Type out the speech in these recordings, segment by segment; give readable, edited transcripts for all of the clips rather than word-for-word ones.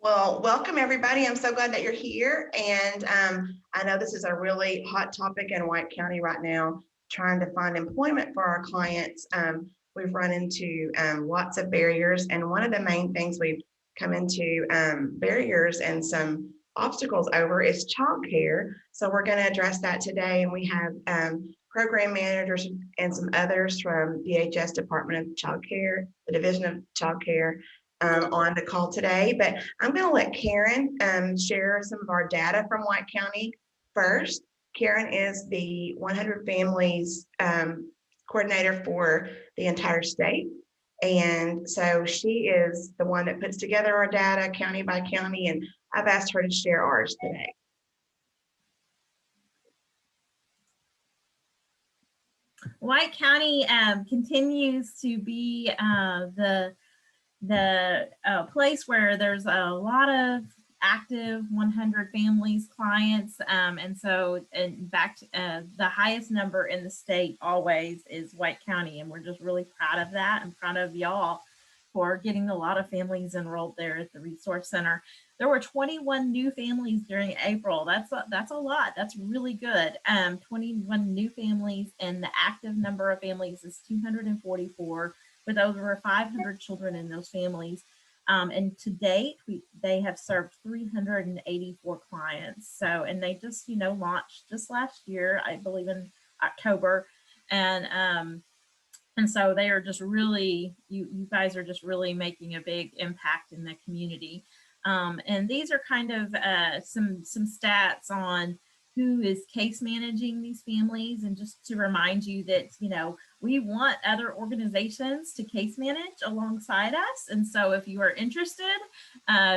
Well, welcome everybody. I'm so glad that you're here. And I know this is a really hot topic in White County right now, trying to find employment for our clients. We've run into lots of barriers. And one of the main things we've come into barriers and some obstacles over is childcare. So we're going to address that today. And we have program managers and some others from DHS Department of Childcare, the Division of Childcare, on the call today, but I'm going to let Karen share some of our data from White County first. Karen is the 100 Families coordinator for the entire state. And so she is the one that puts together our data county by county, and I've asked her to share ours today. White County continues to be the place where there's a lot of active 100 Families clients, and so in fact the highest number in the state always is White County, and we're just really proud of that and proud of y'all for getting a lot of families enrolled there at the Resource Center. There were 21 new families during April. That's a lot. That's really good. 21 new families, and the active number of families is 244, with over 500 children in those families. And to date, they have served 384 clients. So, and they just, launched just last year, I believe in October. And so they are just really, you guys are just really making a big impact in the community. And these are kind of some stats on who is case managing these families. And just to remind you that, we want other organizations to case manage alongside us. And so if you are interested,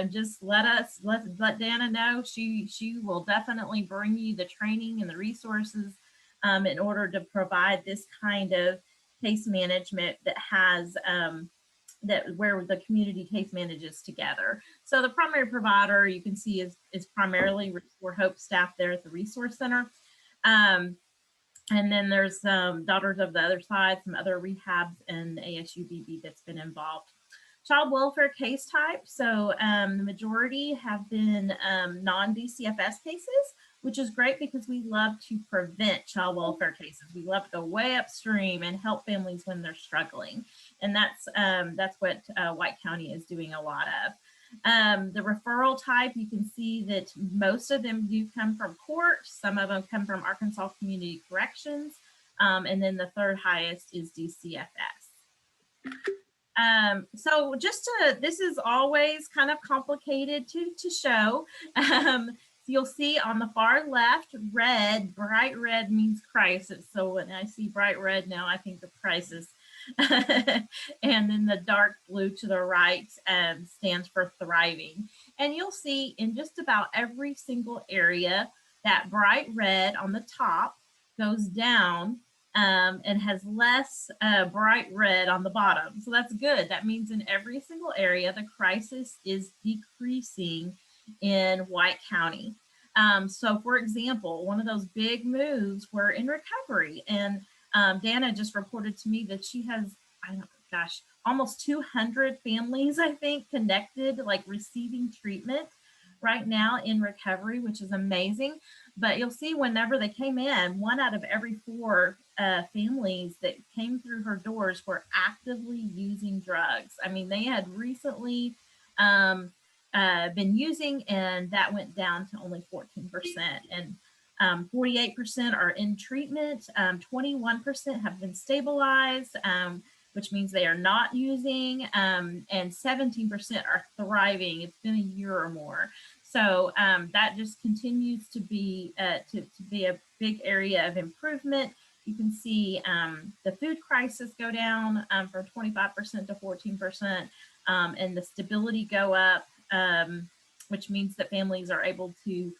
just let Dana know. She will definitely bring you the training and the resources in order to provide this kind of case management that has where the community case manages together. So the primary provider you can see is primarily Restore Hope staff there at the Resource Center. And then there's Daughters of the Other Side, some other rehabs, and ASUBB that's been involved. Child welfare case type. So the majority have been non-DCFS cases, which is great because we love to prevent child welfare cases. We love to go way upstream and help families when they're struggling. And that's what White County is doing a lot of. The referral type, you can see that most of them do come from court. Some of them come from Arkansas Community Corrections. And then the third highest is DCFS. So this is always kind of complicated to show. So you'll see on the far left, red, bright red means crisis. So when I see bright red now, I think of crisis. And then the dark blue to the right stands for thriving. And you'll see in just about every single area that bright red on the top goes down and has less bright red on the bottom. So that's good. That means in every single area, the crisis is decreasing in White County. So for example, one of those big moves were in recovery, and Dana just reported to me that she has, almost 200 families, I think, connected, like receiving treatment right now in recovery, which is amazing. But you'll see whenever they came in, 1 out of every 4 families that came through her doors were actively using drugs. I mean, they had recently been using, and that went down to only 14%. And 48% are in treatment, 21% have been stabilized, which means they are not using, and 17% are thriving. It's been a year or more. So that just continues to be a big area of improvement. You can see the food crisis go down from 25% to 14%, and the stability go up, which means that families are able to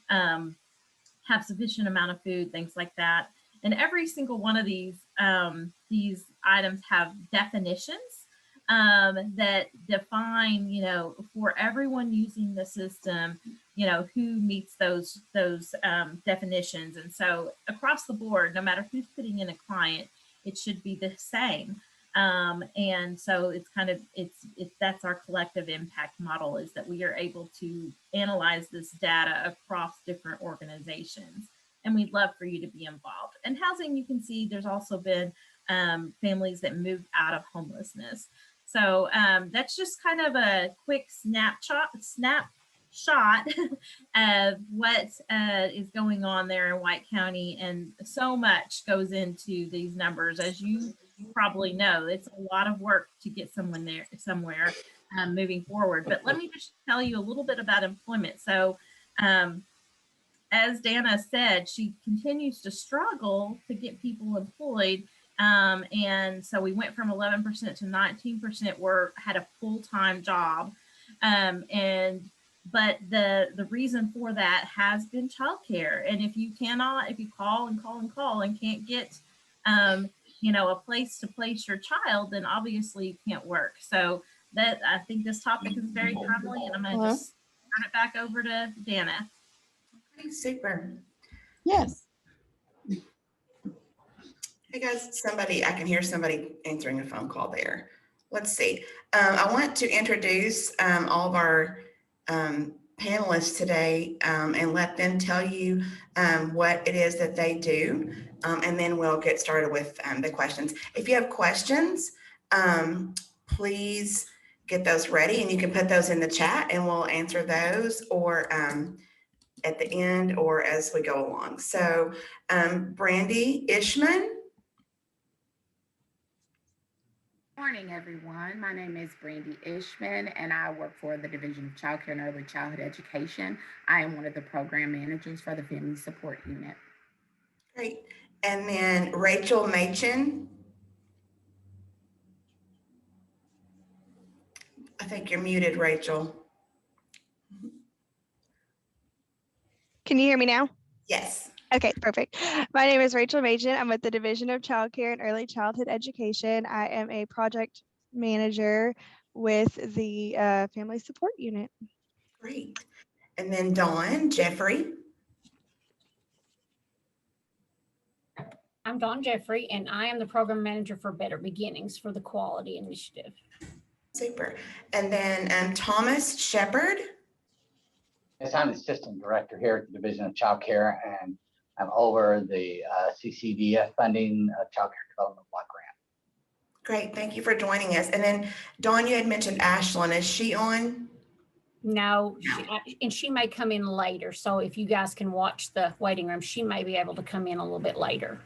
have sufficient amount of food, things like that. And every single one of these items have definitions that define, for everyone using the system, who meets those definitions. And so across the board, no matter who's putting in a client, it should be the same. And so it's kind of, that's our collective impact model, is that we are able to analyze this data across different organizations. And we'd love for you to be involved. And housing, you can see there's also been families that moved out of homelessness. So that's just kind of a quick snapshot of what is going on there in White County. And so much goes into these numbers, as you probably know. It's a lot of work to get someone there somewhere moving forward. But let me just tell you a little bit about employment. So as Dana said, she continues to struggle to get people employed. And so we went from 11% to 19% had a full-time job. But the reason for that has been childcare. And if you call and can't get, a place to place your child, then obviously you can't work. So that, I think this topic is very timely, and I'm going to just turn it back over to Dana. Okay, super. Yes. Hey guys, I can hear somebody answering a phone call there. Let's see. I want to introduce all of our panelists today and let them tell you what it is that they do. And then we'll get started with the questions. If you have questions, please get those ready, and you can put those in the chat and we'll answer those, or at the end, or as we go along. So Brandy Ishman. Morning, everyone. My name is Brandy Ishman, and I work for the Division of Childcare and Early Childhood Education. I am one of the program managers for the Family Support Unit. Great. And then Rachel Machin. I think you're muted, Rachel. Can you hear me now? Yes. Okay, perfect. My name is Rachel Machin. I'm with the Division of Childcare and Early Childhood Education. I am a project manager with the Family Support Unit. Great. And then Dawn Jeffrey. I'm Dawn Jeffrey, and I am the program manager for Better Beginnings for the Quality Initiative. Super. And then Thomas Shepard. Yes, I'm the assistant director here at the Division of Child Care, and I'm over the CCDF funding Child Care Development Block Grant. Great. Thank you for joining us. And then Dawn, you had mentioned Ashlyn. Is she on? No, and she may come in later. So if you guys can watch the waiting room, she may be able to come in a little bit later.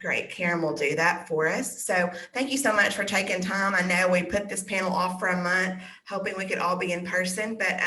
Great. Karen will do that for us. So thank you so much for taking time. I know we put this panel off for a month, hoping we could all be in person, but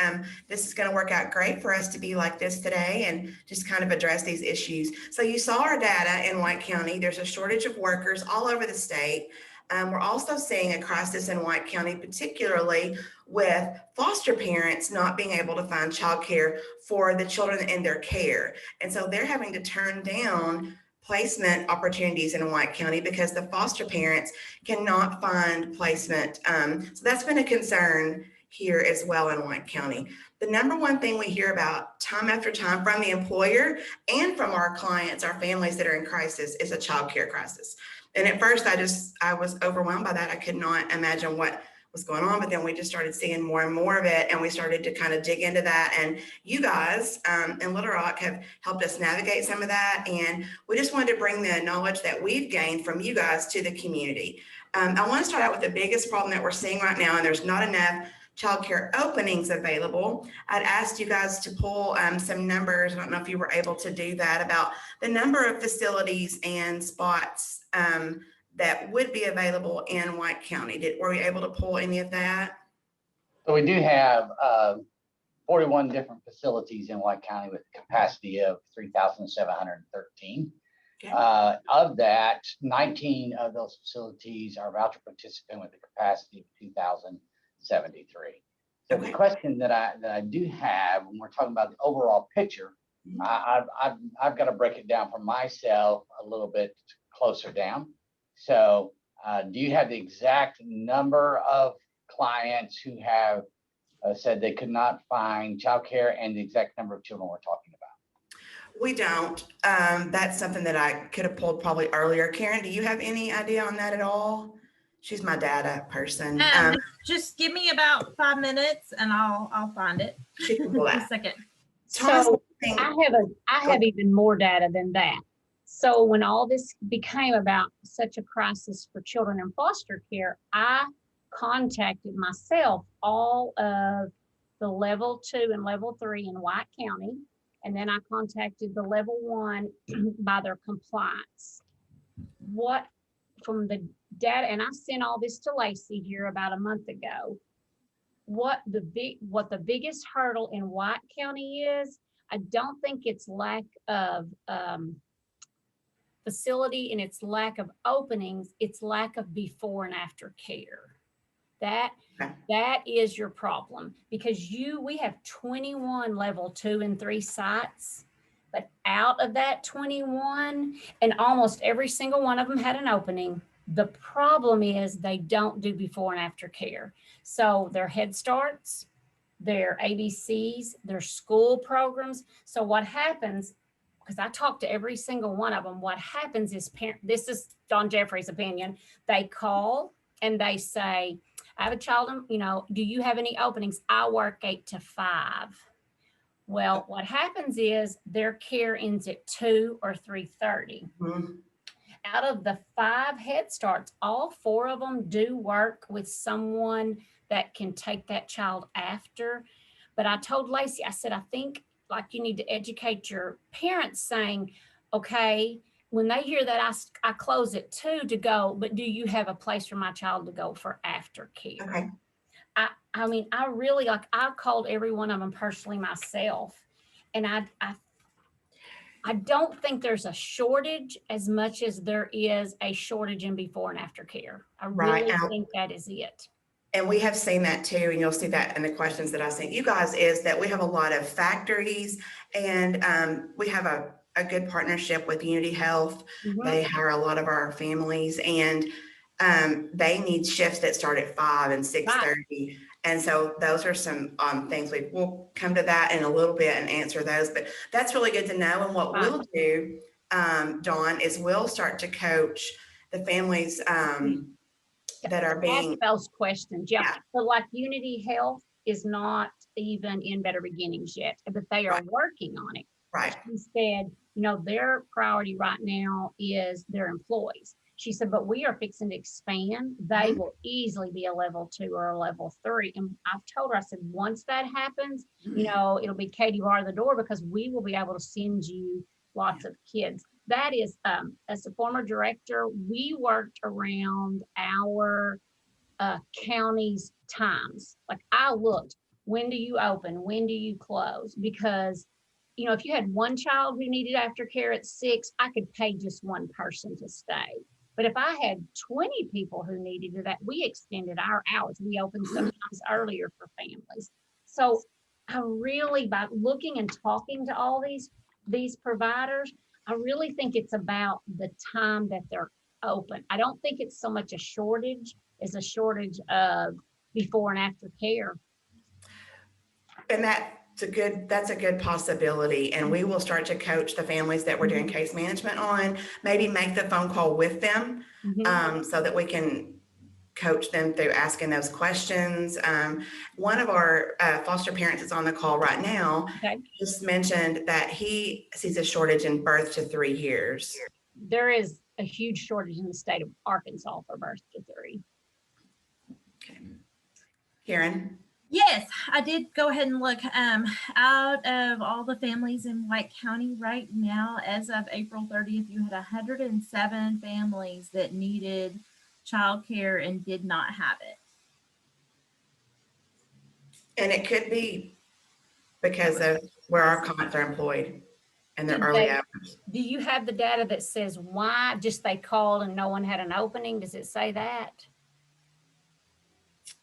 this is going to work out great for us to be like this today and just kind of address these issues. So you saw our data in White County. There's a shortage of workers all over the state. We're also seeing a crisis in White County, particularly with foster parents not being able to find childcare for the children in their care. And so they're having to turn down placement opportunities in White County because the foster parents cannot find placement. So that's been a concern here as well in White County. The number one thing we hear about time after time from the employer and from our clients, our families that are in crisis, is a childcare crisis. And at first I was overwhelmed by that. I could not imagine what was going on, but then we just started seeing more and more of it, and we started to kind of dig into that. And you guys in Little Rock have helped us navigate some of that, and we just wanted to bring the knowledge that we've gained from you guys to the community. I want to start out with the biggest problem that we're seeing right now, and there's not enough childcare openings available. I'd asked you guys to pull some numbers. I don't know if you were able to do that, about the number of facilities and spots that would be available in White County. Were you able to pull any of that? So we do have 41 different facilities in White County with a capacity of 3,713. Okay. Of that, 19 of those facilities are voucher participant with a capacity of 2,073. So Okay. the question that I do have when we're talking about the overall picture, I've got to break it down for myself a little bit closer down. So do you have the exact number of clients who have said they could not find childcare and the exact number of children we're talking about? We don't. That's something that I could have pulled probably earlier. Karen, do you have any idea on that at all? She's my data person. Just give me about 5 minutes and I'll find it. She can pull Just a that. second. So Thomas, I have even more data than that. So when all this became about such a crisis for children in foster care, I contacted myself all of the level 2 and level 3 in White County. And then I contacted the level 1 by their compliance. What from the data, and I sent all this to Lacey here about a month ago. What the biggest hurdle in White County is, I don't think it's lack of facility and it's lack of openings, it's lack of before and after care. That is your problem, because we have 21 level 2 and 3 sites, but out of that 21, and almost every single one of them had an opening. The problem is they don't do before and after care. So their Head Starts, their ABCs, their school programs. So what happens, because I talked to every single one of them, what happens is, this is Don Jeffrey's opinion, they call and they say, I have a child, do you have any openings? I work 8 to 5. Well, what happens is their care ends at 2 or 3:30. Out of the 5 Head Starts, all 4 of them do work with someone that can take that child after. But I told Lacey, I said, I think like you need to educate your parents, saying, okay, when they hear that I close at 2 to go, but do you have a place for my child to go for aftercare? Okay. I mean, I really, like, I called every one of them personally myself. And I don't think there's a shortage as much as there is a shortage in before and after care. I really think that is it. And we have seen that too, and you'll see that in the questions that I sent you guys, is that we have a lot of factories, and we have a good partnership with Unity Health. They hire a lot of our families, and they need shifts that start at 5 and 6:30. And so those are some things we'll come to that in a little bit and answer those, but that's really good to know. And what we'll do, Dawn, is we'll start to coach the families that are being ask those questions. Yeah. But like Unity Health is not even in Better Beginnings yet, but they are working on it. Right. She said, their priority right now is their employees. She said, but we are fixing to expand. They will easily be a level 2 or a level 3. And I've told her, I said, once that happens, it'll be Katie bar the door, because we will be able to send you lots of kids. That is, as a former director, we worked around our county's times. Like, I looked, when do you open? When do you close? Because, if you had one child who needed aftercare at 6, I could pay just one person to stay. But if I had 20 people who needed that, we extended our hours. We opened sometimes earlier for families. So I really, by looking and talking to all these providers, I really think it's about the time that they're open. I don't think it's so much a shortage as a shortage of before and after care. And that's a good possibility. And we will start to coach the families that we're doing case management on, maybe make the phone call with them so that we can coach them through asking those questions. One of our foster parents is on the call right now. Just mentioned that he sees a shortage in birth to 3 years. There is a huge shortage in the state of Arkansas for birth to 3. Okay. Karen? Yes, I did go ahead and look. Out of all the families in White County right now, as of April 30th, you had 107 families that needed childcare and did not have it. And it could be because of where our clients are employed and their early hours. Do you have the data that says why just they called and no one had an opening? Does it say that?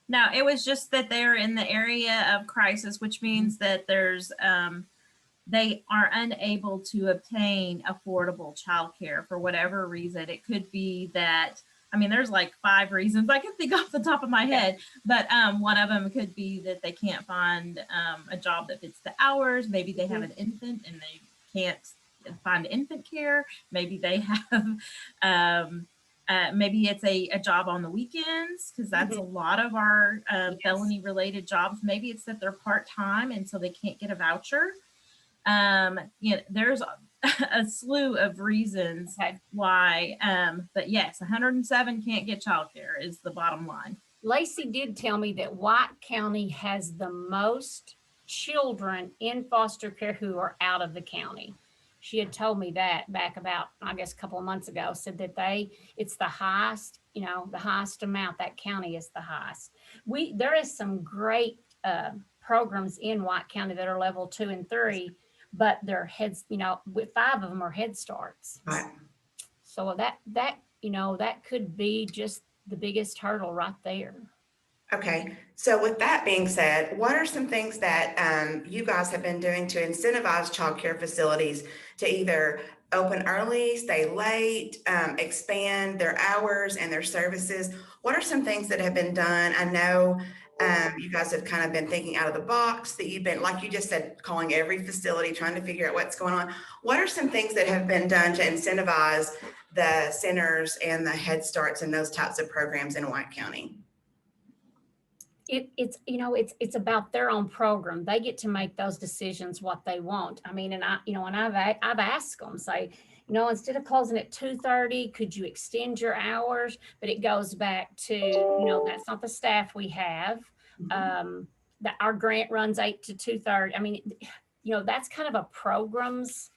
No, it was just that they're in the area of crisis, which means that there's they are unable to obtain affordable childcare for whatever reason. It could be that, there's like 5 reasons I can think off the top of my head, but one of them could be that they can't find a job that fits the hours. Maybe they have an infant and they can't find infant care. Maybe they have Maybe it's a job on the weekends, because that's a lot of our felony related jobs. Maybe it's that they're part-time and so they can't get a voucher. There's a slew of reasons why, but yes, 107 can't get childcare is the bottom line. Lacey did tell me that White County has the most children in foster care who are out of the county. She had told me that back about, I guess, a couple of months ago, said that it's the highest, the highest amount. That county is the highest. There is some great programs in White County that are level 2 and 3, but they're heads, with 5 of them are Head Starts. Right. So that could be just the biggest hurdle right there. Okay, so with that being said, what are some things that you guys have been doing to incentivize childcare facilities to either open early, stay late, expand their hours and their services? What are some things that have been done? I know you guys have kind of been thinking out of the box, that you've been, like you just said, calling every facility, trying to figure out what's going on. What are some things that have been done to incentivize the centers and the Head Starts and those types of programs in White County? It's about their own program. They get to make those decisions what they want. I mean, and I've asked them, say, instead of closing at 2:30, could you extend your hours? But it goes back to, that's not the staff we have. That our grant runs 8 to 2:30. I mean, that's kind of a program's,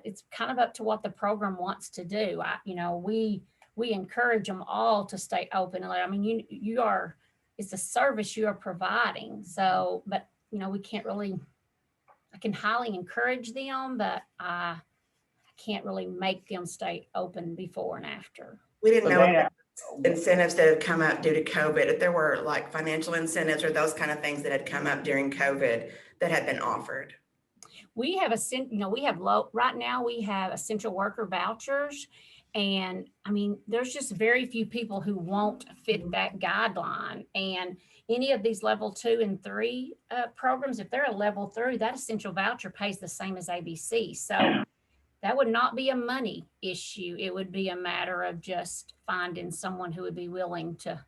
it's kind of up to what the program wants to do. We encourage them all to stay open. I mean, it's a service you are providing. So, but we can't really, I can highly encourage them, but I can't really make them stay open before and after. We didn't know incentives that had come up due to COVID, if there were like financial incentives or those kind of things that had come up during COVID that had been offered. We have right now we have essential worker vouchers. And I mean, there's just very few people who won't fit that guideline. And any of these level 2 and 3 programs, if they're a level 3, that essential voucher pays the same as ABC. So that would not be a money issue. It would be a matter of just finding someone who would be willing to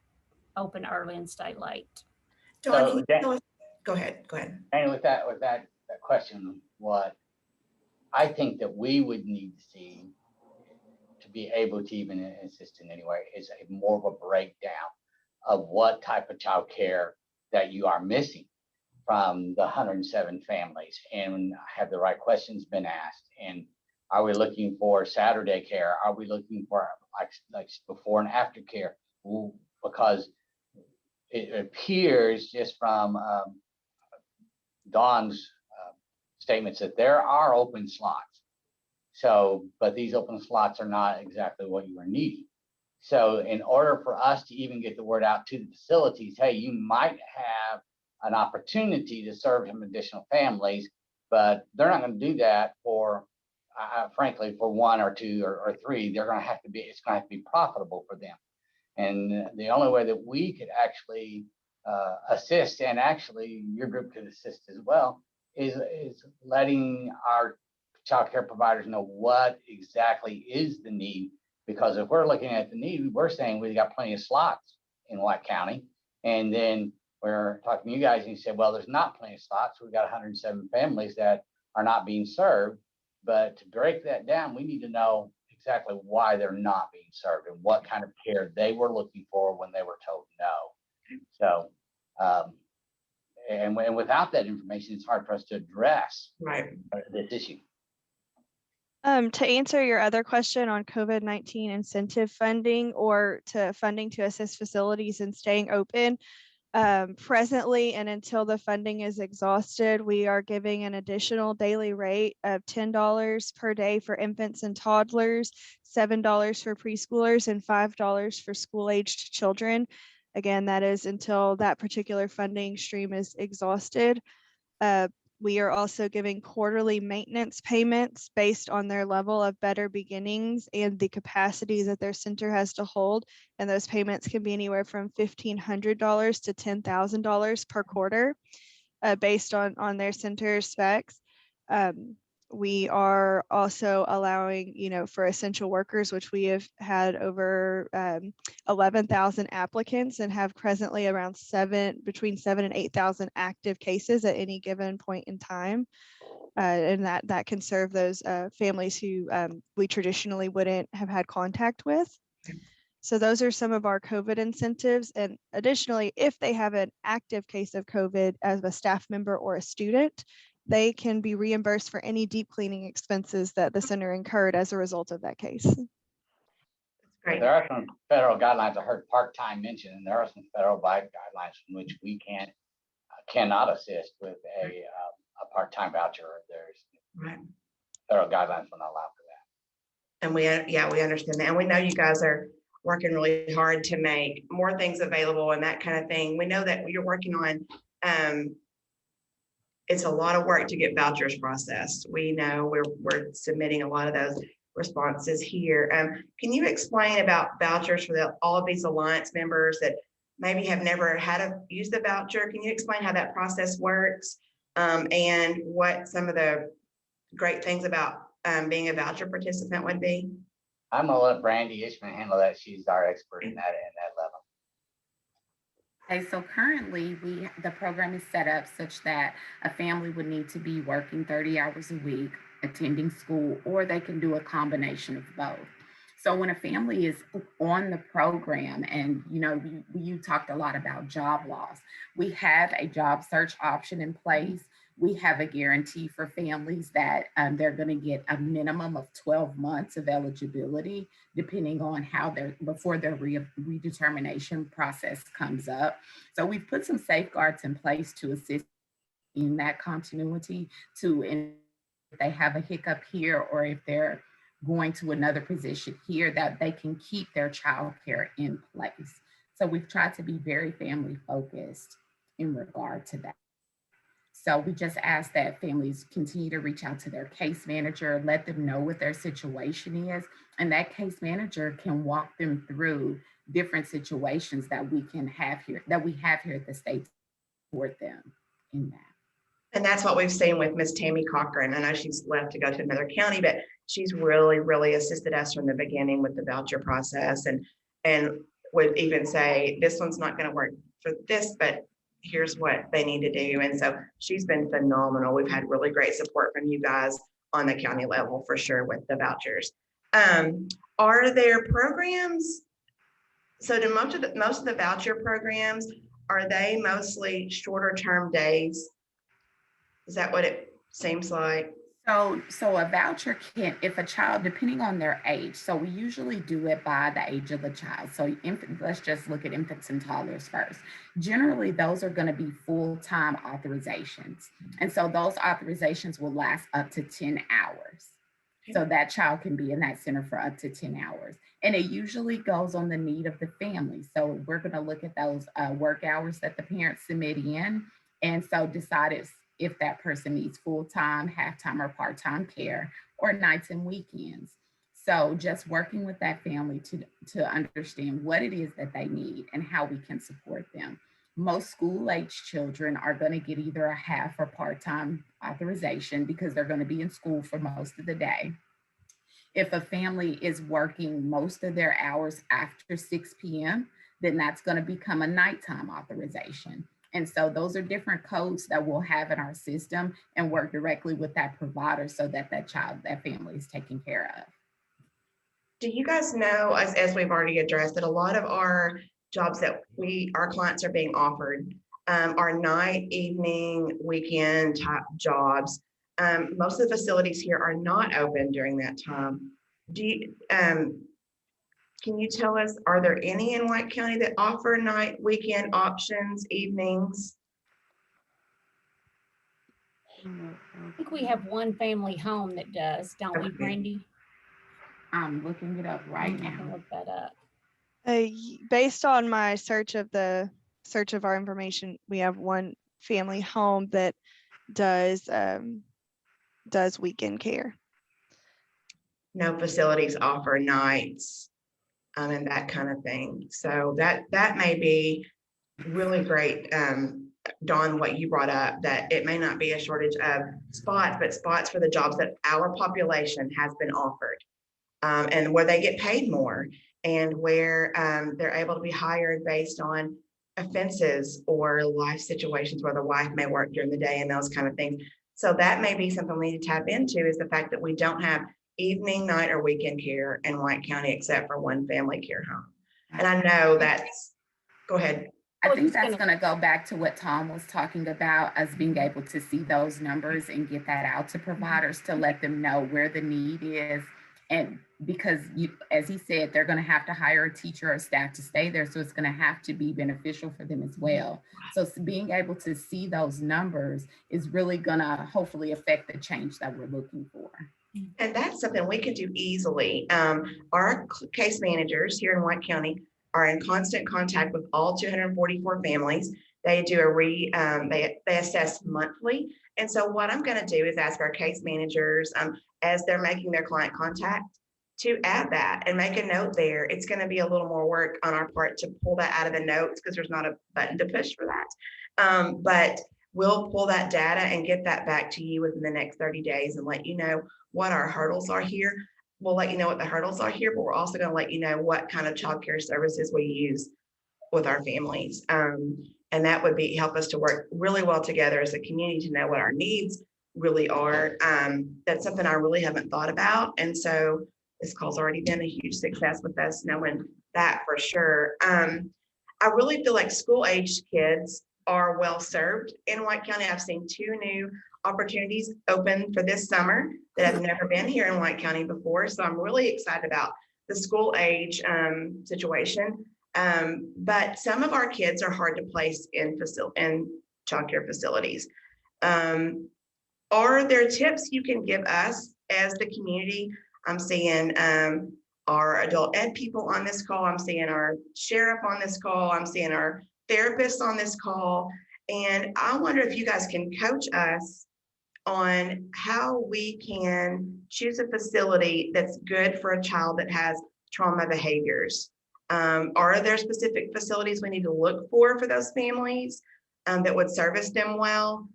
open early and stay late. Dawn, go ahead. And with that question, what I think that we would need to see to be able to even assist in any way is more of a breakdown of what type of child care that you are missing from the 107 families, and have the right questions been asked? And are we looking for Saturday care? Are we looking for like before and after care? Because it appears just from Dawn's statements that there are open slots. So, but these open slots are not exactly what you are needing. So in order for us to even get the word out to the facilities, hey, you might have an opportunity to serve some additional families, but they're not going to do that for, frankly, for 1 or 2 or 3. It's going to have to be profitable for them. And the only way that we could actually assist, and actually your group could assist as well, is letting our child care providers know what exactly is the need. Because if we're looking at the need, we're saying we've got plenty of slots in White County. And then we're talking to you guys and you said, well, there's not plenty of slots. We've got 107 families that are not being served. But to break that down, we need to know exactly why they're not being served and what kind of care they were looking for when they were told no. So, and without that information, it's hard for us to address this issue. To answer your other question on COVID-19 incentive funding or to funding to assist facilities in staying open, presently and until the funding is exhausted, we are giving an additional daily rate of $10 per day for infants and toddlers, $7 for preschoolers, and $5 for school-aged children. Again, that is until that particular funding stream is exhausted. We are also giving quarterly maintenance payments based on their level of better beginnings and the capacity that their center has to hold. And those payments can be anywhere from $1,500 to $10,000 per quarter based on their center specs. We are also allowing, for essential workers, which we have had over 11,000 applicants and have presently around between 7,000 and 8,000 active cases at any given point in time. And that can serve those families who we traditionally wouldn't have had contact with. So those are some of our COVID incentives. And additionally, if they have an active case of COVID as a staff member or a student, they can be reimbursed for any deep cleaning expenses that the center incurred as a result of that case. Great. There are some federal guidelines. I heard part-time mentioned, and there are some federal guidelines from which we cannot assist with a part-time voucher. There's Right. federal guidelines will not allow for that. And we understand that. And we know you guys are working really hard to make more things available and that kind of thing. We know that you're working on, it's a lot of work to get vouchers processed. We know we're submitting a lot of those responses here. Can you explain about vouchers for all of these Alliance members that maybe have never had to use the voucher? Can you explain how that process works and what some of the great things about being a voucher participant would be? I'm gonna let Brandy Ishman handle that. She's our expert in that level. Okay, so currently the program is set up such that a family would need to be working 30 hours a week, attending school, or they can do a combination of both. So when a family is on the program, and you talked a lot about job loss, we have a job search option in place. We have a guarantee for families that they're going to get a minimum of 12 months of eligibility, depending on how before their redetermination process comes up. So we've put some safeguards in place to assist in that continuity, if they have a hiccup here or if they're going to another position here, that they can keep their childcare in place. So we've tried to be very family focused in regard to that. So we just ask that families continue to reach out to their case manager, let them know what their situation is, and that case manager can walk them through different situations that we have here at the state to support them in that. And that's what we've seen with Miss Tammy Cochran. I know she's left to go to another county, but she's really, really assisted us from the beginning with the voucher process and would even say, this one's not going to work for this, but here's what they need to do. And so she's been phenomenal. We've had really great support from you guys on the county level for sure with the vouchers. Are there programs? So do most of the voucher programs, are they mostly shorter term days? Is that what it seems like? So a voucher can, if a child, depending on their age, so we usually do it by the age of the child. So let's just look at infants and toddlers first. Generally, those are going to be full-time authorizations. And so those authorizations will last up to 10 hours. So that child can be in that center for up to 10 hours. And it usually goes on the need of the family. So we're going to look at those work hours that the parents submit in. And so decide if that person needs full-time, half-time, or part-time care, or nights and weekends. So just working with that family to understand what it is that they need and how we can support them. Most school-age children are going to get either a half or part-time authorization because they're going to be in school for most of the day. If a family is working most of their hours after 6 p.m., then that's going to become a nighttime authorization. And so those are different codes that we'll have in our system and work directly with that provider so that that family is taken care of. Do you guys know, as we've already addressed, that a lot of our jobs that our clients are being offered are night, evening, weekend type jobs. Most of the facilities here are not open during that time. Can you tell us, are there any in White County that offer night, weekend options, evenings? I think we have one family home that does, don't we, Brandy? I'm looking it up right now. Look that up. Based on my search of our information, we have one family home that does weekend care. No facilities offer nights and that kind of thing. So that may be really great Dawn, what you brought up, that it may not be a shortage of spots, but spots for the jobs that our population has been offered, and where they get paid more, and where they're able to be hired based on offenses or life situations where the wife may work during the day and those kind of things. So that may be something we need to tap into, is the fact that we don't have evening, night, or weekend care in White County except for one family care home. And I know that's, go ahead. I think that's going to go back to what Tom was talking about, us being able to see those numbers and get that out to providers to let them know where the need is. And because as he said, they're going to have to hire a teacher or staff to stay there. So it's going to have to be beneficial for them as well. So being able to see those numbers is really going to hopefully affect the change that we're looking for. And that's something we can do easily. Our case managers here in White County are in constant contact with all 244 families. They do they assess monthly. And so what I'm going to do is ask our case managers, as they're making their client contact, to add that and make a note there. It's going to be a little more work on our part to pull that out of the notes because there's not a button to push for that. But we'll pull that data and get that back to you within the next 30 days and let you know what our hurdles are here. We'll let you know what the hurdles are here, but we're also going to let you know what kind of childcare services we use with our families. And that would help us to work really well together as a community to know what our needs really are. That's something I really haven't thought about. And so this call's already been a huge success with us knowing that for sure. I really feel like school-aged kids are well served in White County. I've seen 2 new opportunities open for this summer that have never been here in White County before. So I'm really excited about the school age situation. But some of our kids are hard to place in childcare facilities. Are there tips you can give us as the community? I'm seeing our adult ed people on this call. I'm seeing our sheriff on this call. I'm seeing our therapists on this call. And I wonder if you guys can coach us on how we can choose a facility that's good for a child that has trauma behaviors. Are there specific facilities we need to look for those families that would service them well,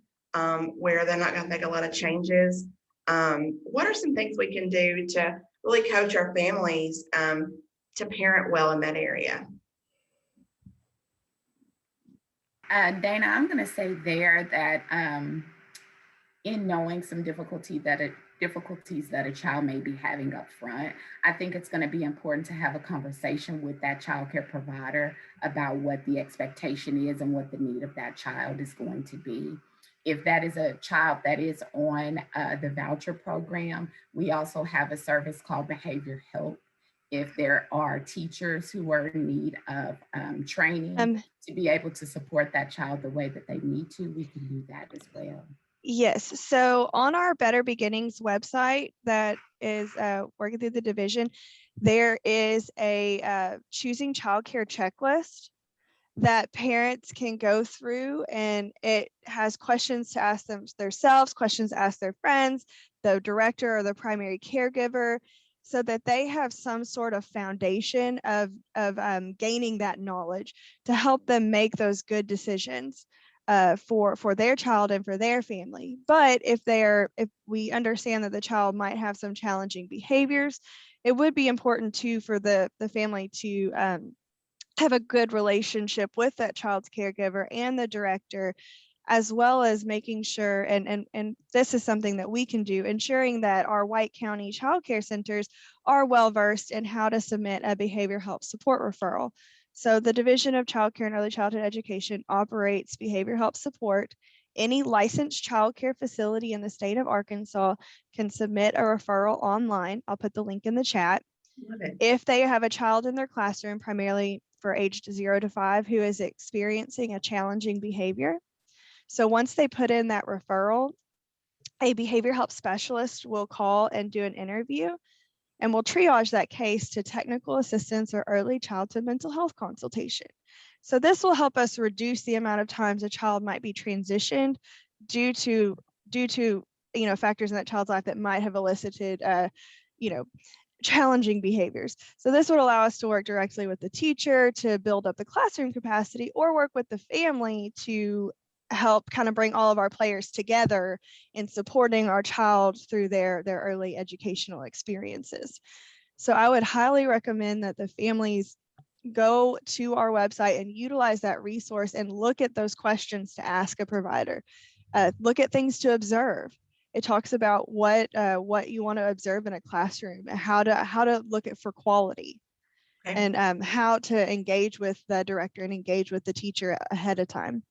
where they're not going to make a lot of changes? What are some things we can do to really coach our families to parent well in that area? Dana, I'm going to say there that in knowing some difficulties that a child may be having up front, I think it's going to be important to have a conversation with that child care provider about what the expectation is and what the need of that child is going to be. If that is a child that is on the voucher program, we also have a service called Behavior Help. If there are teachers who are in need of training to be able to support that child the way that they need to, we can do that as well. Yes. So on our Better Beginnings website that is working through the division, there is a choosing childcare checklist that parents can go through, and it has questions to ask themselves, questions to ask their friends, the director or the primary caregiver, so that they have some sort of foundation of gaining that knowledge to help them make those good decisions for their child and for their family. But if we understand that the child might have some challenging behaviors, it would be important too for the family to have a good relationship with that child's caregiver and the director, as well as making sure, and this is something that we can do, ensuring that our White County child care centers are well versed in how to submit a behavior health support referral. So the Division of Child Care and Early Childhood Education operates behavior health support. Any licensed child care facility in the state of Arkansas can submit a referral online. I'll put the link in the chat. If they have a child in their classroom, primarily for aged 0 to 5, who is experiencing a challenging behavior. So once they put in that referral, a behavior health specialist will call and do an interview, and we'll triage that case to technical assistance or early childhood mental health consultation. So this will help us reduce the amount of times a child might be transitioned due to factors in that child's life that might have elicited challenging behaviors. So this would allow us to work directly with the teacher to build up the classroom capacity, or work with the family to help kind of bring all of our players together in supporting our child through their early educational experiences. So I would highly recommend that the families go to our website and utilize that resource and look at those questions to ask a provider. Look at things to observe. It talks about what you want to observe in a classroom, and how to look at for quality, Okay. and how to engage with the director and engage with the teacher ahead of time.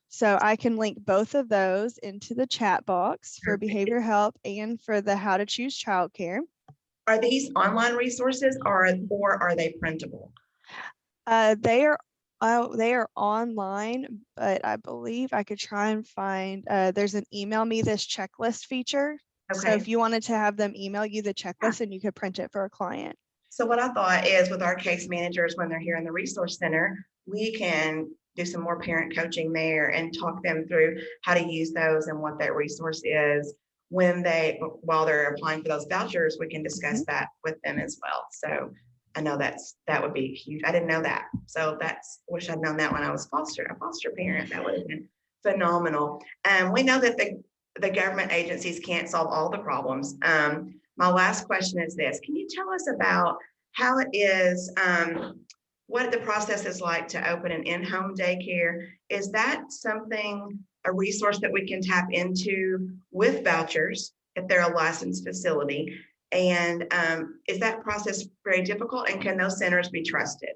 So I can link both of those into the chat box for Perfect. behavioral health and for the how to choose childcare. Are these online resources or are they printable? They are online, but I believe I could try and find, there's an email me this checklist feature. So Okay. if you wanted to have them email you the checklist and you could print it for a client. So what I thought is with our case managers, when they're here in the resource center, we can do some more parent coaching there and talk them through how to use those and what that resource is. While they're applying for those vouchers, we can discuss that with them as well. So I know that would be huge. I didn't know that. So wish I'd known that when I was a foster parent. That would have been phenomenal. We know that the government agencies can't solve all the problems. My last question is this: can you tell us about how it is, what the process is like to open an in-home daycare? Is that a resource that we can tap into with vouchers if they're a licensed facility? And is that process very difficult, and can those centers be trusted?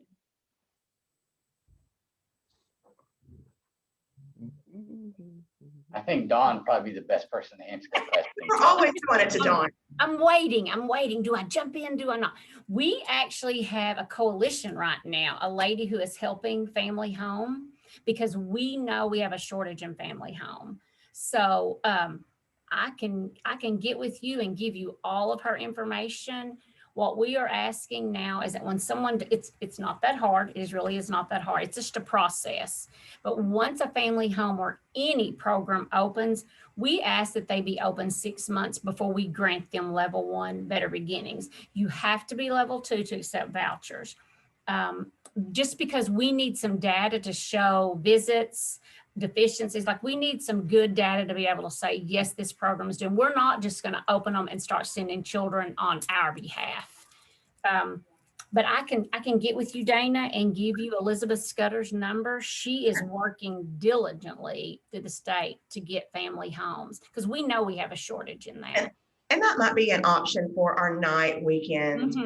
I think Dawn would probably be the best person to answer that question. We're always doing it to Dawn. I'm waiting. Do I jump in? Do I not? We actually have a coalition right now, a lady who is helping family home, because we know we have a shortage in family home. So I can get with you and give you all of her information. What we are asking now is that when someone, it's not that hard. It really is not that hard. It's just a process. But once a family home or any program opens, we ask that they be open 6 months before we grant them level 1 Better Beginnings. You have to be level 2 to accept vouchers. Just because we need some data to show visits, deficiencies, like we need some good data to be able to say, yes, this program is doing. We're not just going to open them and start sending children on our behalf. But I can get with you, Dana, and give you Elizabeth Scudder's number. She is working diligently through the state to get family homes, because we know we have a shortage in that. And that might be an option for our night, weekend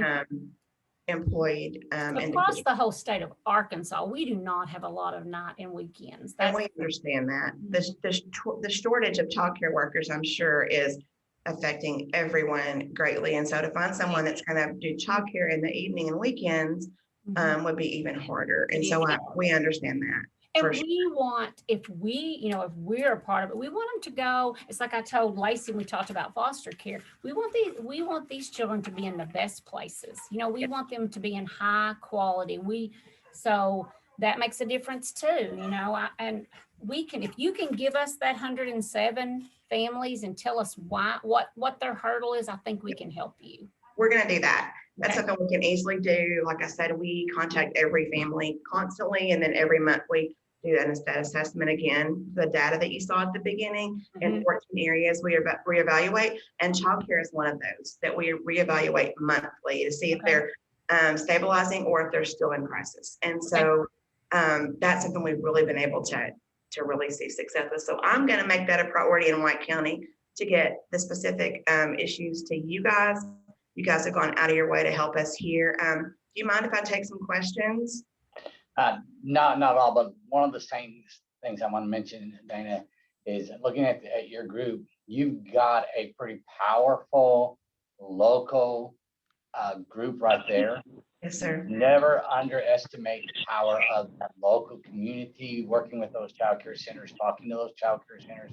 employed across the whole state of Arkansas. We do not have a lot of night and weekends. And we understand that. The shortage of childcare workers, I'm sure, is affecting everyone greatly. And so to find someone that's going to do childcare in the evening and weekends would be even harder. And so we understand that. And we want, if we're a part of it, we want them to go. It's like I told Lacey when we talked about foster care. We want these children to be in the best places. We want them to be in high quality. So that makes a difference too. And we can, if you can give us that 107 families and tell us what their hurdle is, I think we can help you. We're going to do that. That's something we can easily do. Like I said, we contact every family constantly, and then every month we do an assessment again. The data that you saw at the beginning in 14 areas we reevaluate, and childcare is one of those that we reevaluate monthly to see if they're stabilizing or if they're still in crisis. And so that's something we've really been able to really see success with. So I'm going to make that a priority in White County to get the specific issues to you guys. You guys have gone out of your way to help us here. Do you mind if I take some questions? Not all, but one of the same things I want to mention, Dana, is looking at your group. You've got a pretty powerful local group right there. Yes, sir. Never underestimate the power of that local community, working with those child care centers, talking to those child care centers.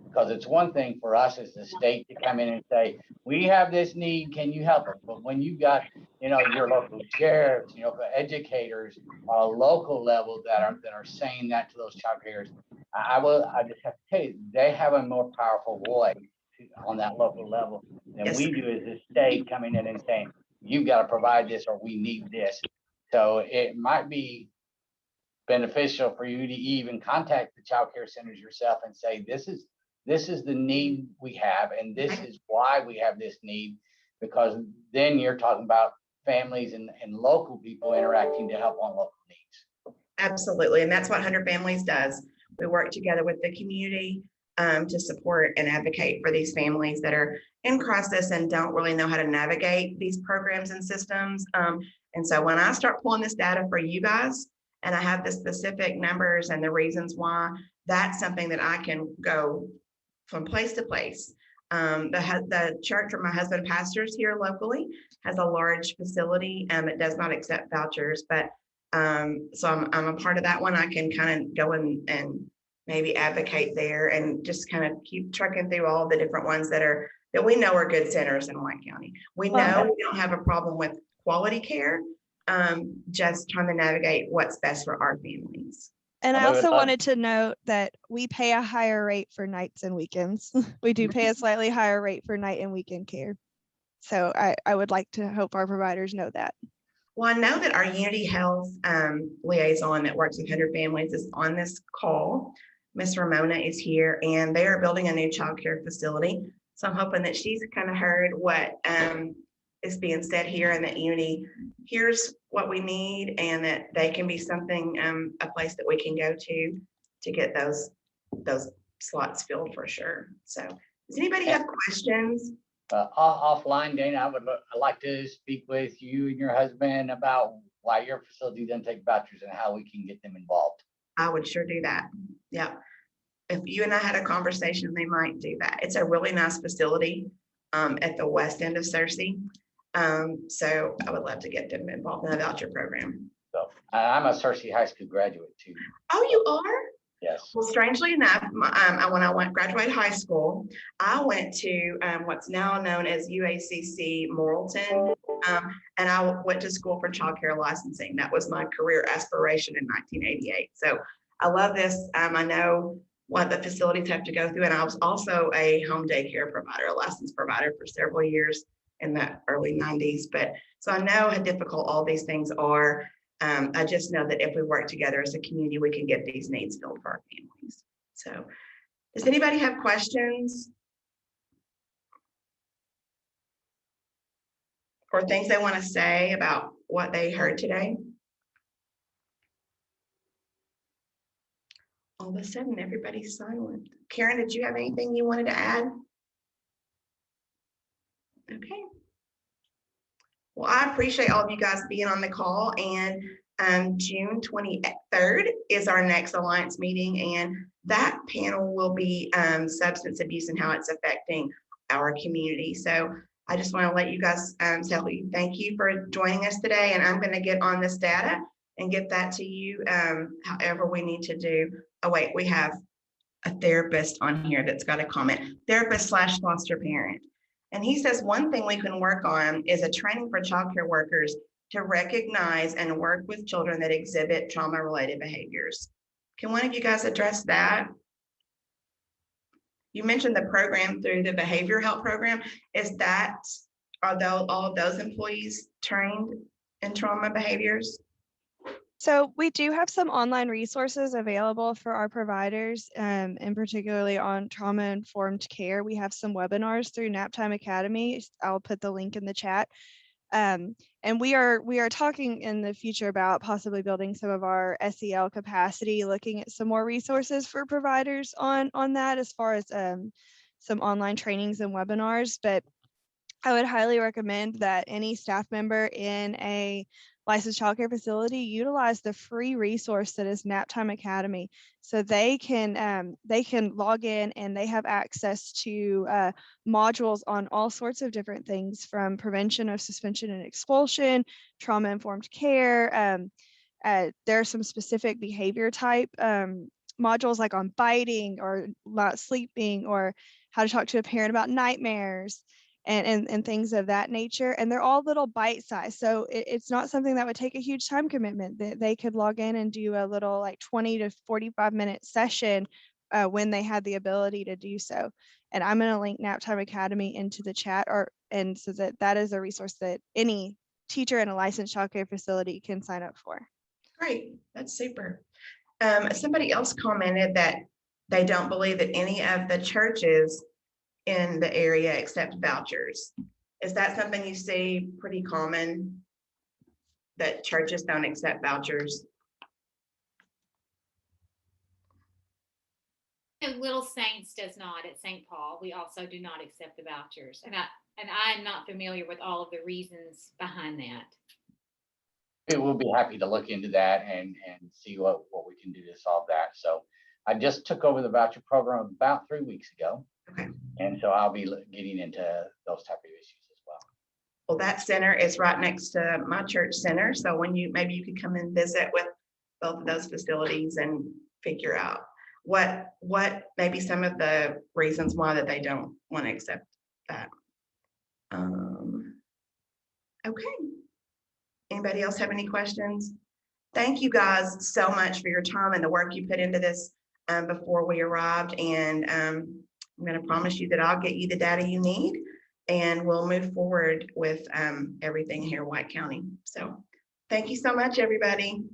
Because it's one thing for us as the state to come in and say, we have this need, can you help us? But when you got, your local sheriffs, educators on a local level that are saying that to those child cares, I just have to tell you, they have a more powerful voice on that local level than we do as a state coming in and saying, you've got to provide this or we need this. So it might be beneficial for you to even contact the child care centers yourself and say, this is the need we have, and this is why we have this need, because then you're talking about families and local people interacting to help on local needs. Absolutely. And that's what 100 Families does. We work together with the community to support and advocate for these families that are in crisis and don't really know how to navigate these programs and systems. And so when I start pulling this data for you guys, and I have the specific numbers and the reasons why, that's something that I can go from place to place. The church where my husband pastors here locally has a large facility. It does not accept vouchers, but so I'm a part of that one. I can kind of go in and maybe advocate there and just kind of keep trucking through all the different ones that we know are good centers in White County. We know we don't have a problem with quality care, just trying to navigate what's best for our families. And I also wanted to note that we pay a higher rate for nights and weekends. We do pay a slightly higher rate for night and weekend care. So I would like to hope our providers know that. Well, I know that our Unity Health liaison that works with 100 Families is on this call. Miss Ramona is here, and they are building a new child care facility. So I'm hoping that she's kind of heard what is being said here, and that Unity here's what we need, and that they can be something, a place that we can go to get those slots filled for sure. So does anybody have questions? Offline, Dana, I'd like to speak with you and your husband about why your facility doesn't take vouchers and how we can get them involved. I would sure do that. Yeah. If you and I had a conversation, they might do that. It's a really nice facility at the west end of Searcy. So I would love to get them involved in the voucher program. So I'm a Searcy High School graduate too. Oh, you are? Yes. Well, strangely enough, when I graduated high school, I went to what's now known as UACC Morrilton, and I went to school for childcare licensing. That was my career aspiration in 1988. So I love this. I know what the facilities have to go through, and I was also a home daycare provider, a licensed provider for several years in the early 90s. But so I know how difficult all these things are. I just know that if we work together as a community, we can get these needs filled for our families. So does anybody have questions or things they want to say about what they heard today? All of a sudden, everybody's silent. Karen, did you have anything you wanted to add? Okay. Well, I appreciate all of you guys being on the call, and June 23rd is our next Alliance meeting, and that panel will be substance abuse and how it's affecting our community. So I just want to let you guys tell you thank you for joining us today, and I'm going to get on this data and get that to you however we need to do. Oh wait, we have a therapist on here that's got a comment, therapist/foster parent. And he says one thing we can work on is a training for childcare workers to recognize and work with children that exhibit trauma-related behaviors. Can one of you guys address that? You mentioned the program through the behavioral health program. Are all of those employees trained in trauma behaviors? So we do have some online resources available for our providers, and particularly on trauma-informed care. We have some webinars through Naptime Academy. I'll put the link in the chat. And we are talking in the future about possibly building some of our SEL capacity, looking at some more resources for providers on that, as far as some online trainings and webinars. But I would highly recommend that any staff member in a licensed childcare facility utilize the free resource that is Naptime Academy, so they can log in and they have access to modules on all sorts of different things, from prevention of suspension and expulsion, trauma-informed care. There are some specific behavior type modules, like on biting or not sleeping, or how to talk to a parent about nightmares. And things of that nature. And they're all little bite size. So it's not something that would take a huge time commitment. They could log in and do a little like 20 to 45 minute session when they had the ability to do so. And I'm going to link Naptime Academy into the chat, and so that is a resource that any teacher in a licensed childcare facility can sign up for. Great, that's super. Somebody else commented that they don't believe that any of the churches in the area accept vouchers. Is that something you see pretty common? That churches don't accept vouchers? Little Saints does not at St. Paul. We also do not accept the vouchers. And I am not familiar with all of the reasons behind that. We'll be happy to look into that and see what we can do to solve that. So I just took over the voucher program about 3 weeks ago. Okay. And so I'll be getting into those type of issues as well. Well, that center is right next to my church center. So when maybe you could come and visit with both of those facilities and figure out what maybe some of the reasons why that they don't want to accept that. Okay. Anybody else have any questions? Thank you guys so much for your time and the work you put into this before we arrived. And I'm going to promise you that I'll get you the data you need and we'll move forward with everything here in White County. So thank you so much, everybody.